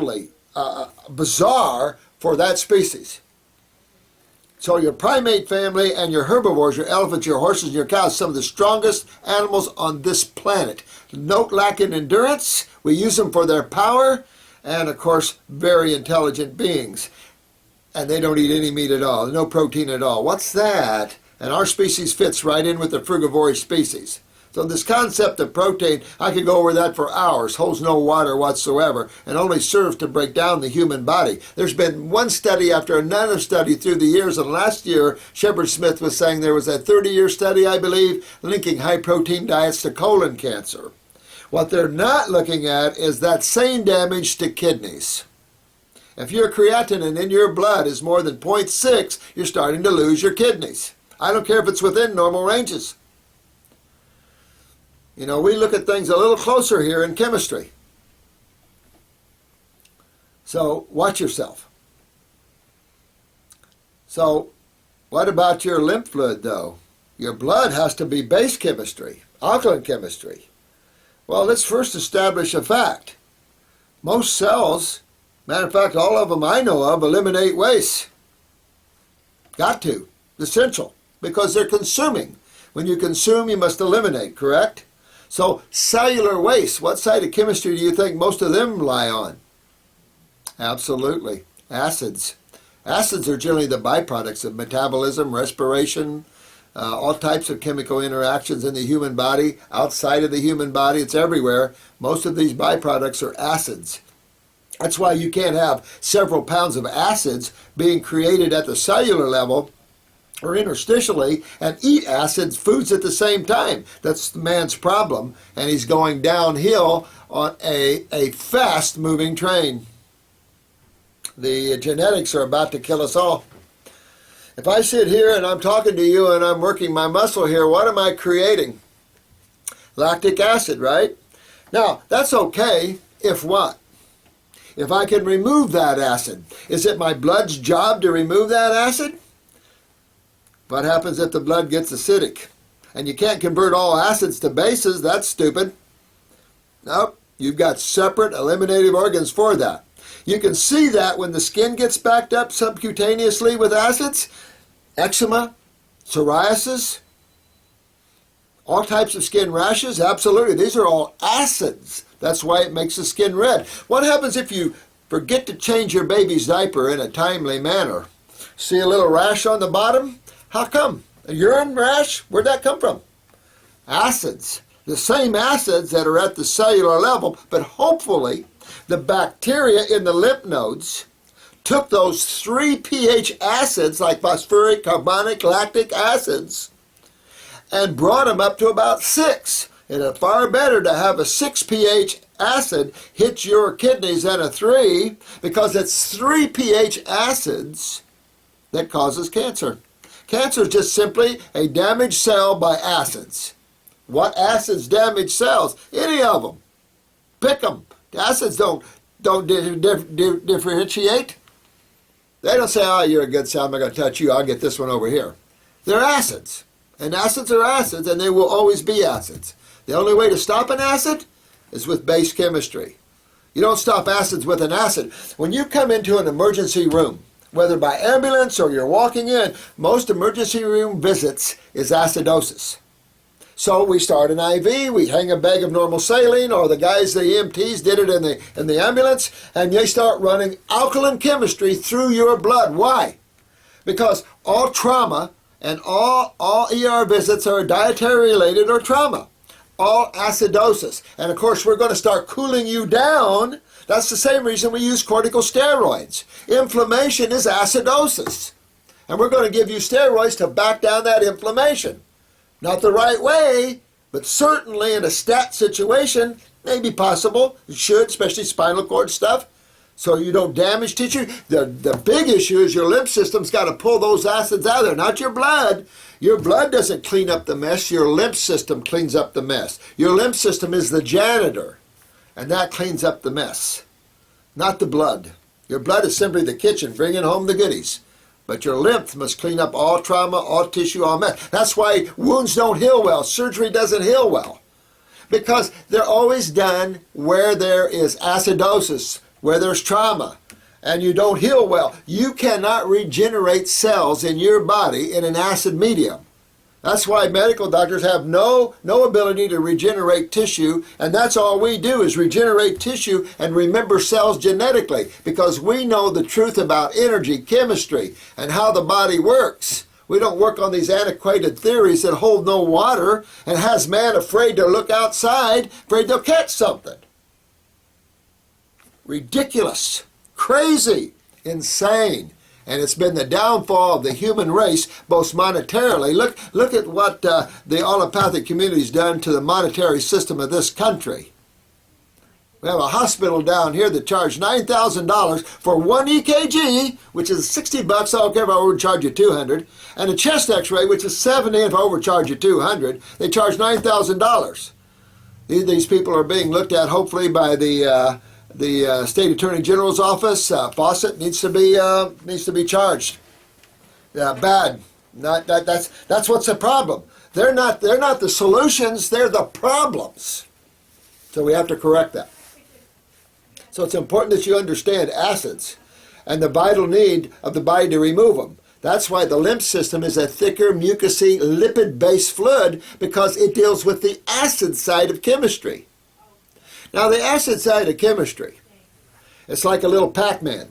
totally bizarre for that species. So your primate family and your herbivores, your elephants, your horses, and your cows, some of the strongest animals on this planet. No lack in endurance. We use them for their power. And, of course, very intelligent beings. And they don't eat any meat at all. No protein at all. What's that? And our species fits right in with the frugivorous species. So this concept of protein, I could go over that for hours, holds no water whatsoever, and only serves to break down the human body. There's been one study after another study through the years, and last year, Shepard Smith was saying there was a 30-year study, I believe, linking high-protein diets to colon cancer. What they're not looking at is that same damage to kidneys. If your creatinine in your blood is more than 0.6, you're starting to lose your kidneys. I don't care if it's within normal ranges. You know, we look at things a little closer here in chemistry. So, watch yourself. So, what about your lymph fluid, though? Your blood has to be base chemistry, alkaline chemistry. Well, let's first establish a fact. Most cells, matter of fact, all of them I know of, eliminate waste. Got to. Essential. Because they're consuming. When you consume, you must eliminate, correct? So cellular waste, what side of chemistry do you think most of them lie on? Absolutely. Acids. Acids are generally the byproducts of metabolism, respiration, all types of chemical interactions in the human body, outside of the human body. It's everywhere. Most of these byproducts are acids. That's why you can't have several pounds of acids being created at the cellular level or interstitially and eat acids foods at the same time. That's the man's problem, and he's going downhill on a fast-moving train. The genetics are about to kill us all. If I sit here and I'm talking to you and I'm working my muscle here, what am I creating? Lactic acid, right? Now, that's okay if what? If I can remove that acid. Is it my blood's job to remove that acid? What happens if the blood gets acidic? And you can't convert all acids to bases. That's stupid. Nope. You've got separate eliminative organs for that. You can see that when the skin gets backed up subcutaneously with acids. Eczema, psoriasis, all types of skin rashes. Absolutely. These are all acids. That's why it makes the skin red. What happens if you forget to change your baby's diaper in a timely manner? See a little rash on the bottom? How come? A urine rash? Where'd that come from? Acids. The same acids that are at the cellular level, but hopefully the bacteria in the lymph nodes took those 3 pH acids like phosphoric, carbonic, lactic acids and brought them up to about 6. And it's far better to have a 6 pH acid hit your kidneys than a 3 because it's 3 pH acids that causes cancer. Cancer is just simply a damaged cell by acids. What acids damage cells? Any of them. Pick them. Acids don't differentiate. They don't say, oh, you're a good cell, I'm not going to touch you, I'll get this one over here. They're acids. And acids are acids, and they will always be acids. The only way to stop an acid is with base chemistry. You don't stop acids with an acid. When you come into an emergency room, whether by ambulance or you're walking in, most emergency room visits is acidosis. So we start an IV, we hang a bag of normal saline, or the guys, the EMTs, did it in the ambulance, and they start running alkaline chemistry through your blood. Why? Because all trauma and all ER visits are dietary related or trauma. All acidosis. And of course we're going to start cooling you down. That's the same reason we use corticosteroids. Inflammation is acidosis. And we're going to give you steroids to back down that inflammation. Not the right way, but certainly in a stat situation, may be possible. It should, especially spinal cord stuff, so you don't damage tissue. The big issue is your lymph system's got to pull those acids out of there, not your blood. Your blood doesn't clean up the mess. Your lymph system cleans up the mess. Your lymph system is the janitor, and that cleans up the mess, not the blood. Your blood is simply the kitchen, bringing home the goodies. But your lymph must clean up all trauma, all tissue, all mess. That's why wounds don't heal well. Surgery doesn't heal well. Because they're always done where there is acidosis. where there's trauma and you don't heal well. You cannot regenerate cells in your body in an acid medium. That's why medical doctors have no ability to regenerate tissue, and that's all we do is regenerate tissue and remember cells genetically, because we know the truth about energy, chemistry, and how the body works. We don't work on these antiquated theories that hold no water and has man afraid to look outside, afraid they'll catch something. Ridiculous, crazy, insane. And it's been the downfall of the human race, both monetarily. Look at what the allopathic community's done to the monetary system of this country. We have a hospital down here that charged $9,000 for one EKG, which is $60. I don't care if I overcharge you $200, and a chest X-ray, which is $70. If I overcharge you $200, they charge $9,000. These people are being looked at, hopefully, by the State Attorney General's office. Fawcett needs to be charged. Bad. That's what's the problem. They're not the solutions. They're the problems. So we have to correct that. So it's important that you understand acids and the vital need of the body to remove them. That's why the lymph system is a thicker, mucousy, lipid-based fluid, because it deals with the acid side of chemistry. Now, the acid side of chemistry, it's like a little Pac-Man.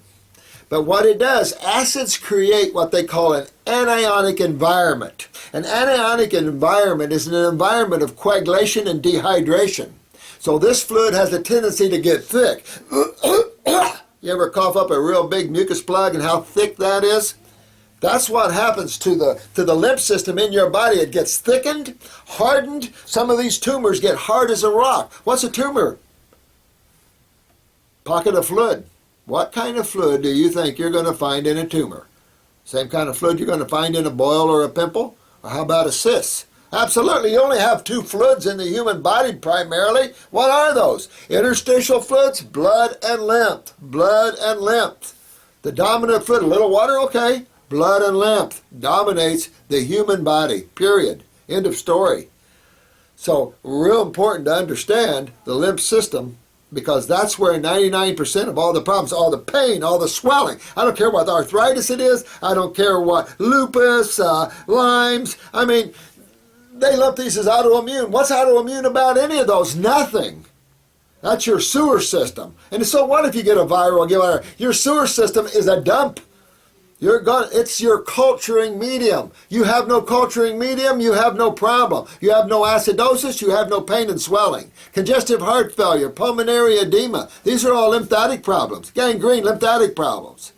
But what it does, acids create what they call an anionic environment. An anionic environment is an environment of coagulation and dehydration. So this fluid has a tendency to get thick. You ever cough up a real big mucus plug and how thick that is? That's what happens to the lymph system in your body. It gets thickened, hardened. Some of these tumors get hard as a rock. What's a tumor? Pocket of fluid. What kind of fluid do you think you're going to find in a tumor? Same kind of fluid you're going to find in a boil or a pimple? Or how about a cyst? Absolutely. You only have two fluids in the human body primarily. What are those? Interstitial fluids, blood and lymph. Blood and lymph. The dominant fluid, a little water, okay. Blood and lymph dominates the human body, period. End of story. So, real important to understand the lymph system, because that's where 99% of all the problems, all the pain, all the swelling. I don't care what arthritis it is. I don't care what lupus, Lyme's. I mean, they lump these as autoimmune. What's autoimmune about any of those? Nothing. That's your sewer system. And so what if you get a viral? Your sewer system is a dump. It's your culturing medium. You have no culturing medium, you have no problem. You have no acidosis, you have no pain and swelling. Congestive heart failure, pulmonary edema. These are all lymphatic problems. Gangrene, lymphatic problems.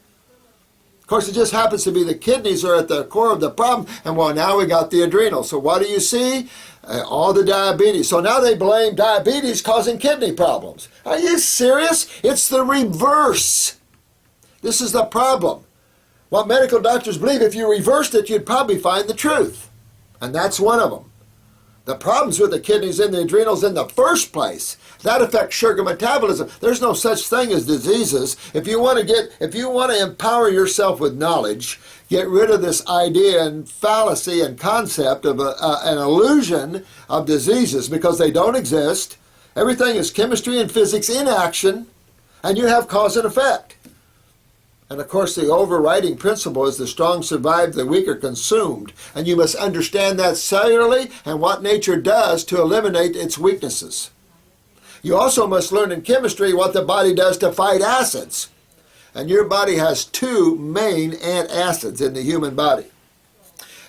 Of course, it just happens to be the kidneys are at the core of the problem, and well, now we got the adrenals. So what do you see? All the diabetes. So now they blame diabetes causing kidney problems. Are you serious? It's the reverse. This is the problem. What medical doctors believe, if you reversed it, you'd probably find the truth. And that's one of them. The problems with the kidneys and the adrenals in the first place, that affects sugar metabolism. There's no such thing as diseases. If you want to empower yourself with knowledge, get rid of this idea and fallacy and concept of an illusion of diseases, because they don't exist. Everything is chemistry and physics in action, and you have cause and effect. And of course, the overriding principle is the strong survive, the weak are consumed. And you must understand that cellularly and what nature does to eliminate its weaknesses. You also must learn in chemistry what the body does to fight acids. And your body has two main antacids in the human body.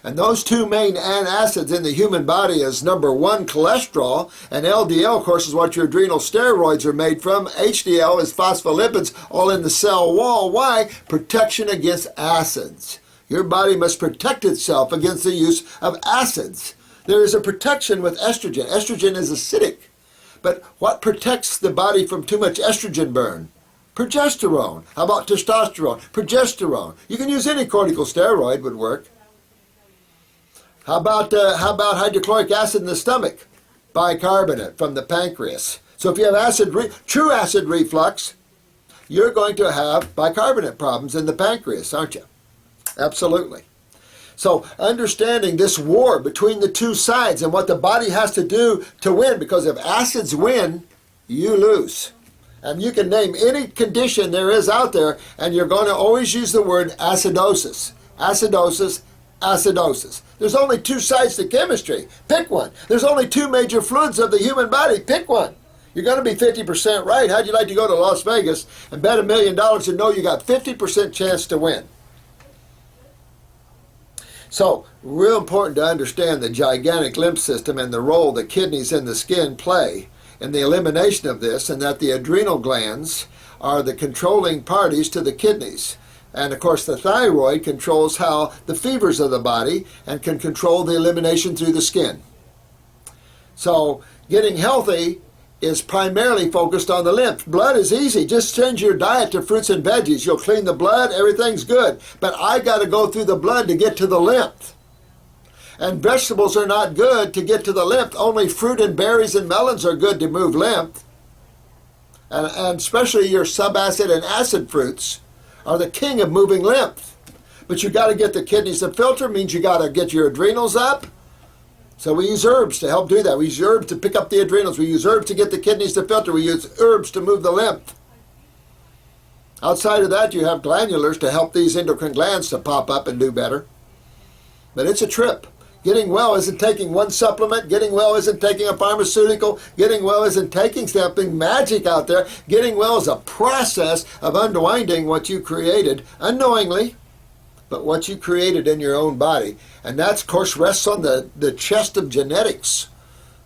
And those two main antacids in the human body is number one, cholesterol, and LDL, of course, is what your adrenal steroids are made from. HDL is phospholipids, all in the cell wall. Why? Protection against acids. Your body must protect itself against the use of acids. There is a protection with estrogen. Estrogen is acidic. But what protects the body from too much estrogen burn? Progesterone. How about testosterone? Progesterone. You can use any corticosteroid, would work. How about hydrochloric acid in the stomach? Bicarbonate from the pancreas. So if you have true acid reflux, you're going to have bicarbonate problems in the pancreas, aren't you? Absolutely. So understanding this war between the two sides and what the body has to do to win, because if acids win, you lose. And you can name any condition there is out there, and you're going to always use the word acidosis. Acidosis, acidosis. There's only two sides to chemistry. Pick one. There's only two major fluids of the human body. Pick one. You're going to be 50% right. How'd you like to go to Las Vegas and bet $1 million and know you got 50% chance to win? So, real important to understand the gigantic lymph system and the role the kidneys and the skin play in the elimination of this, and that the adrenal glands are the controlling parties to the kidneys. And of course the thyroid controls how the fevers of the body and can control the elimination through the skin. So getting healthy is primarily focused on the lymph. Blood is easy. Just change your diet to fruits and veggies. You'll clean the blood, everything's good. But I got to go through the blood to get to the lymph. And vegetables are not good to get to the lymph. Only fruit and berries and melons are good to move lymph. And especially your subacid and acid fruits are the king of moving lymph. But you got to get the kidneys to filter, means you got to get your adrenals up. So we use herbs to help do that. We use herbs to pick up the adrenals. We use herbs to get the kidneys to filter. We use herbs to move the lymph. Outside of that, you have glandulars to help these endocrine glands to pop up and do better. But it's a trip. Getting well isn't taking one supplement. Getting well isn't taking a pharmaceutical. Getting well isn't taking something magic out there. Getting well is a process of unwinding what you created unknowingly, but what you created in your own body. And that, of course, rests on the chest of genetics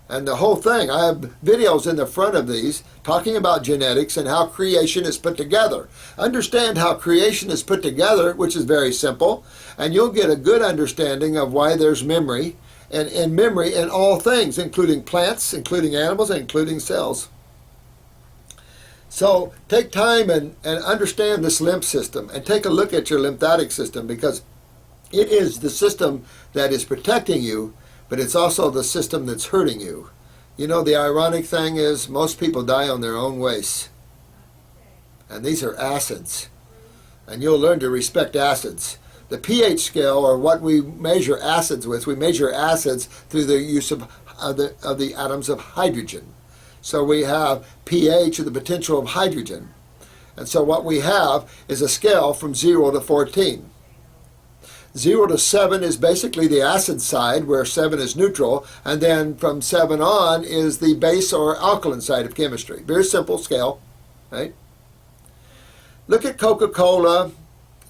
and the whole thing. I have videos in the front of these talking about genetics and how creation is put together. Understand how creation is put together, which is very simple, and you'll get a good understanding of why there's memory, and memory in all things, including plants, including animals, and including cells. So take time and understand this lymph system, and take a look at your lymphatic system, because it is the system that is protecting you, but it's also the system that's hurting you. You know, the ironic thing is most people die on their own waste. And these are acids. And you'll learn to respect acids. The pH scale, or what we measure acids with, we measure acids through the use of the atoms of hydrogen. So we have pH, or the potential of hydrogen. And so what we have is a scale from 0 to 14. 0 to 7 is basically the acid side, where 7 is neutral, and then from 7 on is the base or alkaline side of chemistry. Very simple scale, right? Look at Coca-Cola,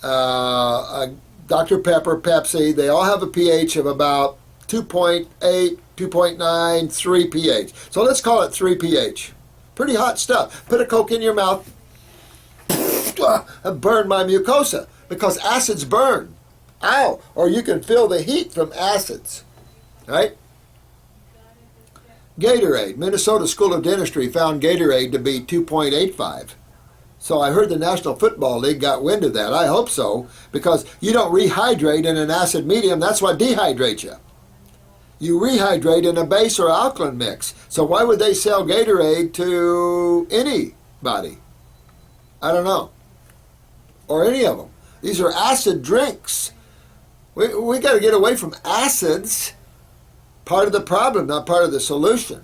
Dr. Pepper, Pepsi. They all have a pH of about 2.8, 2.9, 3 pH. So let's call it 3 pH. Pretty hot stuff. Put a Coke in your mouth, and burn my mucosa, because acids burn. Ow! Or you can feel the heat from acids, right? Gatorade. Minnesota School of Dentistry found Gatorade to be 2.85. So I heard the National Football League got wind of that. I hope so, because you don't rehydrate in an acid medium. That's what dehydrates you. You rehydrate in a base or alkaline mix. So why would they sell Gatorade to anybody? I don't know. Or any of them. These are acid drinks. We got to get away from acids. Part of the problem, not part of the solution.